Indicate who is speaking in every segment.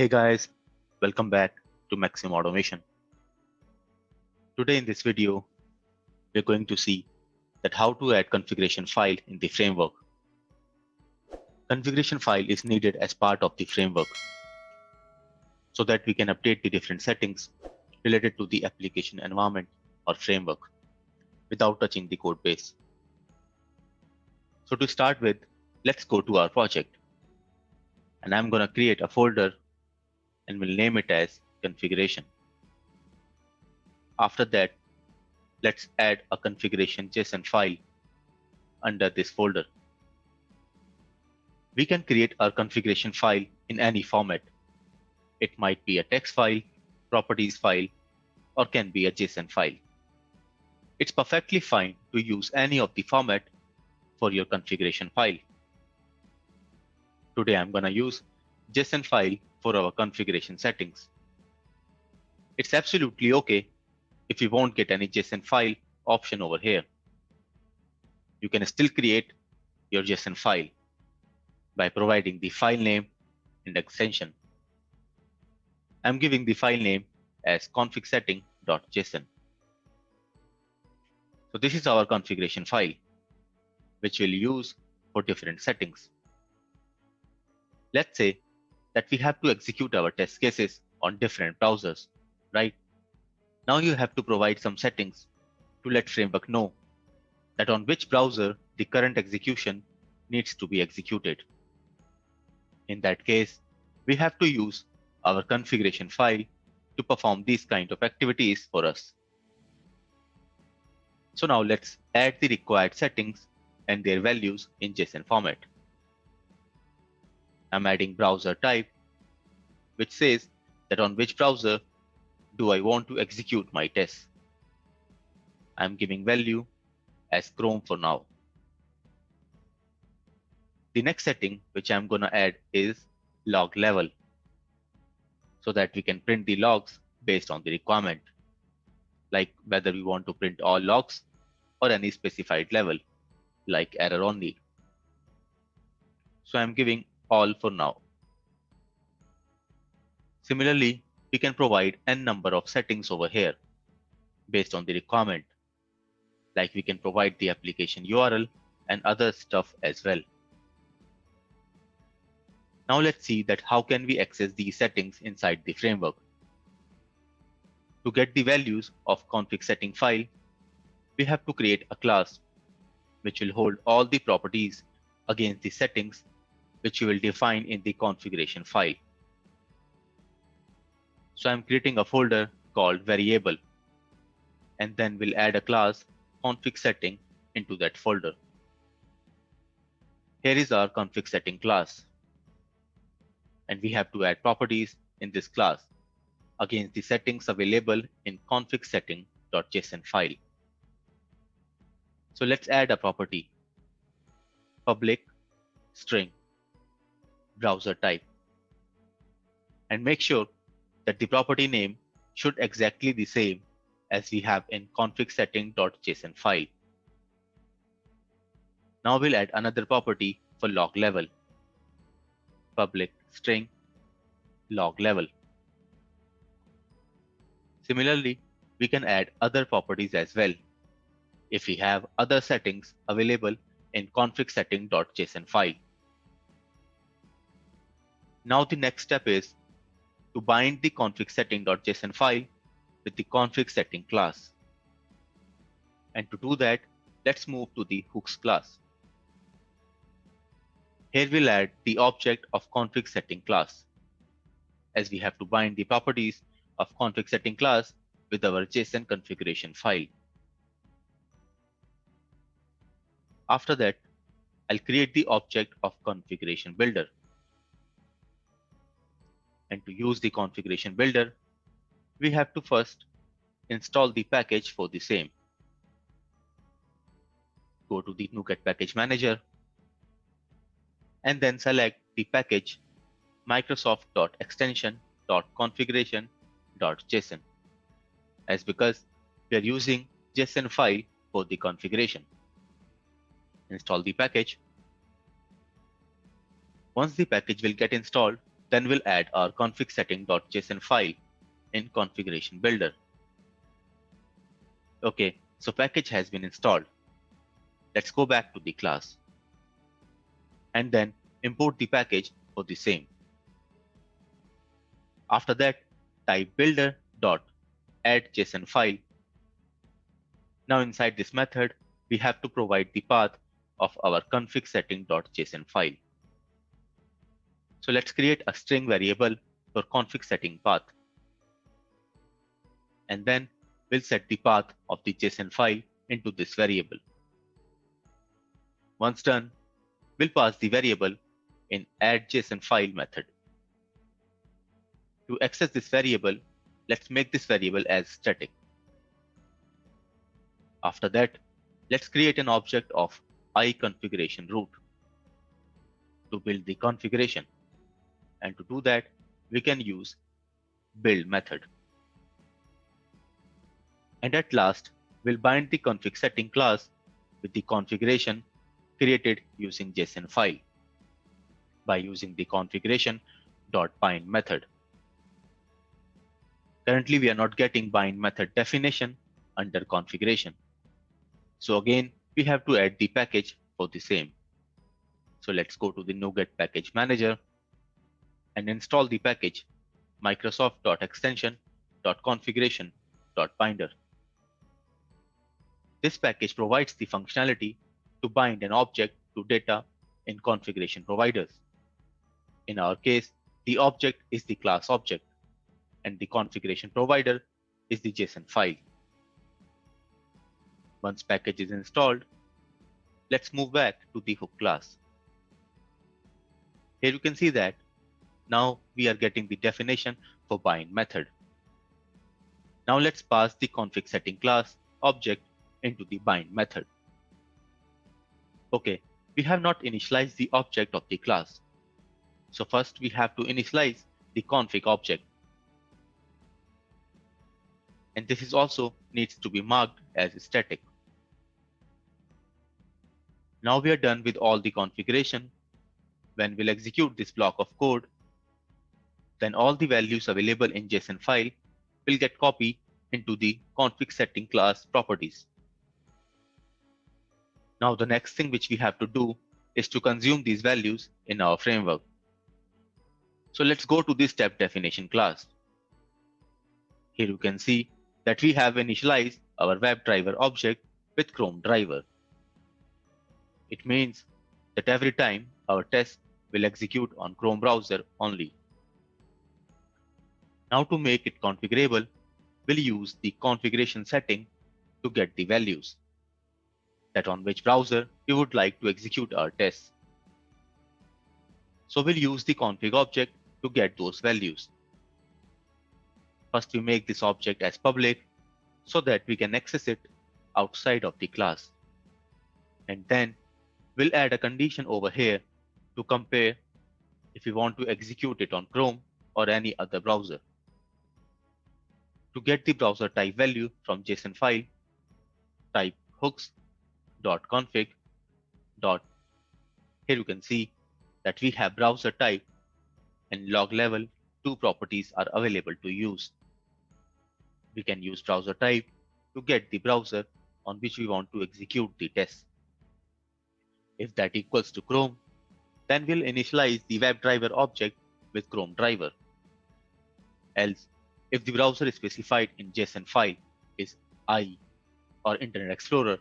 Speaker 1: Hey guys, welcome back to Maximum Automation. Today in this video, we're going to see that how to add configuration file in the framework. Configuration file is needed as part of the framework so that we can update the different settings related to the application environment or framework without touching the code base. So to start with, let's go to our project and I'm going to create a folder and we'll name it as configuration. After that, let's add a configuration JSON file under this folder. We can create our configuration file in any format. It might be a text file, properties file, or can be a JSON file. It's perfectly fine to use any of the format for your configuration file. Today I'm going to use JSON file for our configuration settings. It's absolutely okay if you won't get any JSON file option over here. You can still create your JSON file by providing the file name and extension. I'm giving the file name as config-setting.json. So this is our configuration file, which we'll use for different settings. Let's say that we have to execute our test cases on different browsers, right? Now you have to provide some settings to let framework know that on which browser the current execution needs to be executed. In that case, we have to use our configuration file to perform these kind of activities for us. So now let's add the required settings and their values in JSON format. I'm adding browser type, which says that on which browser do I want to execute my tests. I'm giving value as Chrome for now. The next setting which I'm going to add is log level, so that we can print the logs based on the requirement, like whether we want to print all logs or any specified level, like error only. So I'm giving all for now. Similarly, we can provide n number of settings over here based on the requirement, like we can provide the application URL and other stuff as well. Now let's see that how can we access these settings inside the framework. To get the values of config setting file, we have to create a class which will hold all the properties against the settings which we will define in the configuration file. So I'm creating a folder called variable, and then we'll add a class config setting into that folder. Here is our config setting class, and we have to add properties in this class against the settings available in config setting.json file. So let's add a property, public string browser type, and make sure that the property name should exactly the same as we have in config setting.json file. Now we'll add another property for log level, public string log level. Similarly, we can add other properties as well if we have other settings available in config setting.json file. Now the next step is to bind the config setting.json file with the config setting class. And to do that, let's move to the hooks class. Here we'll add the object of config setting class, as we have to bind the properties of config setting class with our JSON configuration file. After that, I'll create the object of configuration builder. And to use the configuration builder, we have to first install the package for the same. Go to the NuGet package manager and then select the package microsoft.extension.configuration.json, as because we are using JSON file for the configuration. Install the package. Once the package will get installed, Then we'll add our config setting.json file in configuration builder. Okay, so package has been installed. Let's go back to the class and then import the package for the same. After that, type builder.add.json file. Now inside this method, we have to provide the path of our config setting.json file. So let's create a string variable for config setting path. And then we'll set the path of the JSON file into this variable. Once done, we'll pass the variable in add.json file method. To access this variable, let's make this variable as static. After that, let's create an object of iConfigurationRoot to build the configuration. And to do that, we can use build method. And at last, we'll bind the config setting class with the configuration created using JSON file by using the configuration.bind method. Currently, we are not getting bind method definition under configuration. So again, we have to add the package for the same. So let's go to the NuGet package manager and install the package microsoft.extension.configuration.binder. This package provides the functionality to bind an object to data in configuration providers. In our case, the object is the class object and the configuration provider is the JSON file. Once package is installed, let's move back to the hook class. Here you can see that now we are getting the definition for bind method. Now let's pass the config setting class object into the bind method. Okay, we have not initialized the object of the class. So first we have to initialize the config object. And this is also needs to be marked as static. Now we are done with all the configuration. When we'll execute this block of code, then all the values available in JSON file will get copied into the config setting class properties. Now the next thing which we have to do is to consume these values in our framework. So let's go to this step definition class. Here you can see that we have initialized our WebDriver object with Chrome driver. It means that every time our test will execute on Chrome browser only. Now to make it configurable, we'll use the configuration setting to get the values that on which browser we would like to execute our tests. So we'll use the config object to get those values. First we make this object as public so that we can access it outside of the class. And then we'll add a condition over here to compare if we want to execute it on Chrome or any other browser. To get the browser type value from JSON file, type hooks.config. Here you can see that we have browser type and log level. Two properties are available to use. We can use browser type to get the browser on which we want to execute the test. If that equals to Chrome, then we'll initialize the WebDriver object with Chrome driver. Else, if the browser specified in JSON file is IE or Internet Explorer,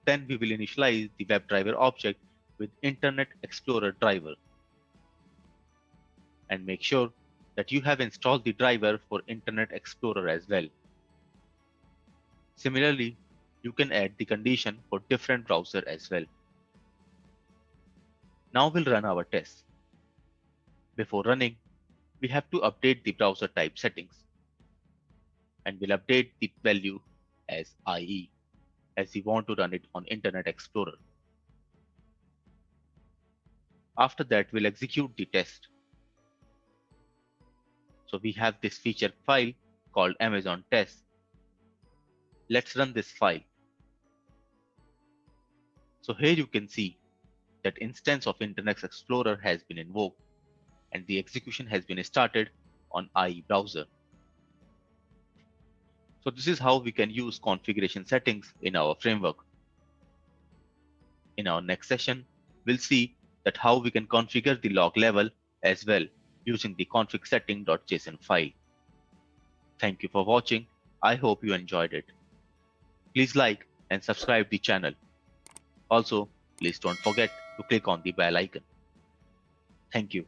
Speaker 1: then we will initialize the WebDriver object with Internet Explorer driver. And make sure that you have installed the driver for Internet Explorer as well. Similarly, you can add the condition for different browser as well. Now we'll run our test. Before running, we have to update the browser type settings. And we'll update the value as IE, as we want to run it on Internet Explorer. After that, we'll execute the test. So we have this feature file called Amazon test. Let's run this file. So here you can see that instance of Internet Explorer has been invoked. and the execution has been started on IE browser. So this is how we can use configuration settings in our framework. In our next session, we'll see that how we can configure the log level as well using the config setting.json file. Thank you for watching. I hope you enjoyed it. Please like and subscribe the channel. Also, please don't forget to click on the bell icon. Thank you.